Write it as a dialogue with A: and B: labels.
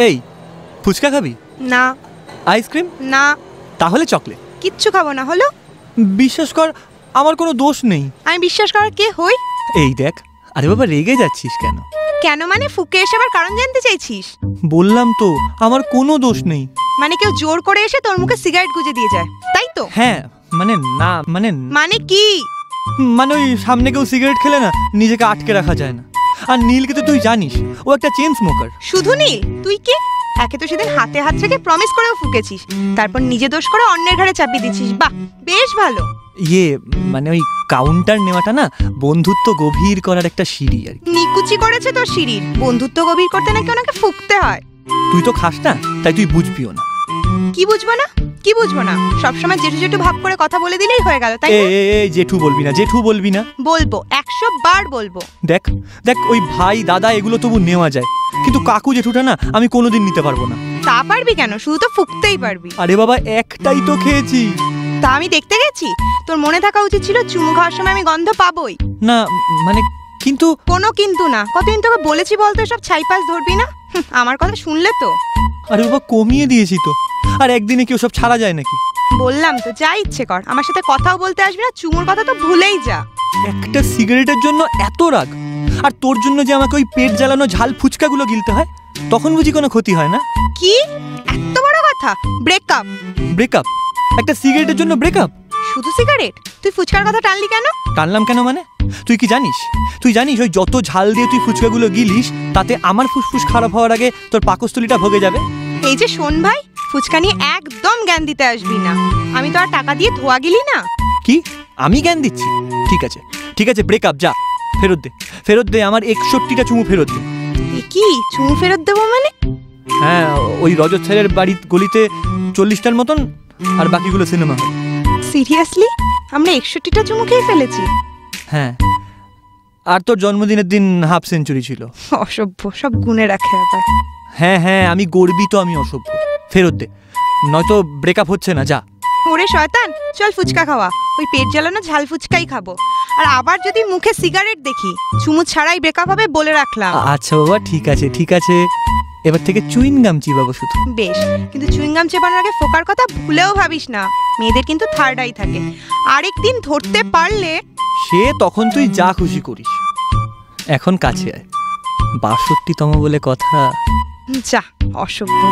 A: এই ফুচকা খাবি?
B: না।
A: আইসক্রিম?
B: না।
A: তাহলে চকলেট?
B: কিচ্ছু খাবো না। হলো?
A: বিশ্বাস কর আমার কোনো দোষ নেই।
B: আমি বিশ্বাস করার কে হই?
A: এই দেখ, আরে বাবা রেগে যাচ্ছিস কেন?
B: কেন মানে ফুকে এসে আবার কারণ জানতে চাইছিস?
A: বললাম তো আমার কোনো দোষ নেই।
B: মানে কেউ জোর করে এসে তোর মুখে সিগারেট গুজে দিয়ে যায়, তাই তো?
A: হ্যাঁ মানে না
B: মানে কি?
A: মানে ওই সামনে কেউ সিগারেট খেলে না নিজেকে আটকে রাখা যায় না। আর নীলকে তো তুই জানিস, ও একটা চেন স্মোকার।
B: শুধু নীল? তুই কি? একে তো সেদিন হাতে হাত রেখে প্রমিস করেও ফুকেছিস, তারপর নিজে দোষ করে অন্যের ঘাড়ে চাপিয়ে দিচ্ছিস। বাহ, বেশ ভালো।
A: মানে ওই কাউন্টার নেওয়াটা না বন্ধুত্ব গভীর করার একটা সিঁড়ি আর কি।
B: নিকুচি করেছে তোর সিঁড়ির। বন্ধুত্ব গভীর করতে নাকি ওনাকে ফুকতে হয়।
A: তুই তো খাস না, তাই তুই বুঝবিও না।
B: কি বুঝবো না? কি বুঝবো না? সবসময় জেঠু জেঠু ভাব করে কথা বলে দিলেই হয়ে গেল, তাই না?
A: এই জেঠু বলবি না, জেঠু বলবি না।
B: বলবো, 100 বার বলবো।
A: দেখ দেখ ওই ভাই দাদা এগুলো তবু নেওয়া যায়, কিন্তু কাকু জেঠুটা না আমি কোনোদিন নিতে পারবো না।
B: তা পারবি কেন? শুধু তো ফুকতেই পারবি।
A: আরে বাবা একটাই তো খেয়েছি।
B: তা আমি দেখতে গেছি? তোর মনে থাকা উচিত ছিল চুমু খাওয়ার সময় আমি গন্ধ পাবোই।
A: না মানে কিন্তু
B: কোনো কিন্তু না। কতদিন তোকে বলেছি বলতো সব ছাইপাস ধরবি না? আমার কথা শুনলে তো?
A: আরে বাবা কমিয়ে দিয়েছি তো, আর একদিনে কি ওসব ছাড়া যায় নাকি?
B: বললাম তো যা ইচ্ছে কর, আমার সাথে কথাও বলতে আসবি না। চুমুর কথা তো ভুলেই যা।
A: একটা সিগারেটের জন্য এত রাগ, আর তোর জন্য যে আমাকে ওই পেট জ্বালানো ঝাল ফুচকাগুলো গিলতে হয়, তখন বুঝি কোনো ক্ষতি হয় না?
B: কি এত বড় কথা? ব্রেকআপ?
A: ব্রেকআপ? একটা সিগারেটের জন্য ব্রেকআপ?
B: শুধু সিগারেট? তুই ফুচকার কথা টানলি কেন?
A: টানলাম কেন মানে? তুই কি জানিস, তুই জানিস ওই যত ঝাল দিয়ে তুই ফুচকাগুলো গিলিস তাতে আমার ফুসফুস খারাপ হওয়ার আগে তোর পাকস্থলীটা ভোগে যাবে।
B: এই যে শোন ভাই, ফুচকা নিয়ে একদম জ্ঞান দিতে আসবি না। আমি তো আর টাকা দিয়ে ধোয়া গিলি না।
A: কি আমি জ্ঞান দিচ্ছি? ঠিক আছে ঠিক আছে, ব্রেকআপ, যা ফেরত দে আমার 61টা চুমু ফেরত দে।
B: কি চুমু ফেরত দেবো মানে?
A: হ্যাঁ, ওই রজত স্যারের বাড়ির গলিতে 40টার মতন, আর বাকিগুলো সিনেমা হল।
B: সিরিয়াসলি? আমরা 61টা চুমু খেয়ে ফেলেছি?
A: হ্যাঁ, আর তোর জন্মদিনের দিন হাফ সেঞ্চুরি ছিল।
B: অসভ্য, সব গুনে রাখে আবার।
A: হ্যাঁ আমি গর্বিত, আমি অসভ্য। ফেরত দে, নয়তো ব্রেকআপ হচ্ছে না, যা।
B: ওরে শয়তান, চল ফুচকা খাওয়া। ওই পেট জ্বালানো ঝাল ফুচকাই খাবো। আর আবার যদি মুখে সিগারেট দেখি, চুমু ছাড়াই ব্রেকআপ হবে বলে রাখলাম।
A: আচ্ছা বাবা ঠিক আছে, এবার থেকে চুইং গাম চিবাবো শুধু।
B: বেশ, কিন্তু চুইং গাম চেবানোর আগে ফোকার কথা ভুলেও ভাবিস না। মেয়েদের কিন্তু থার্ড আই থাকে, আরেকদিন ধরতে পারলে
A: সে তখন তুই যা খুশি করিস। এখন কাছে আয়, 62তম বলে কথা।
B: যা, অসভ্য।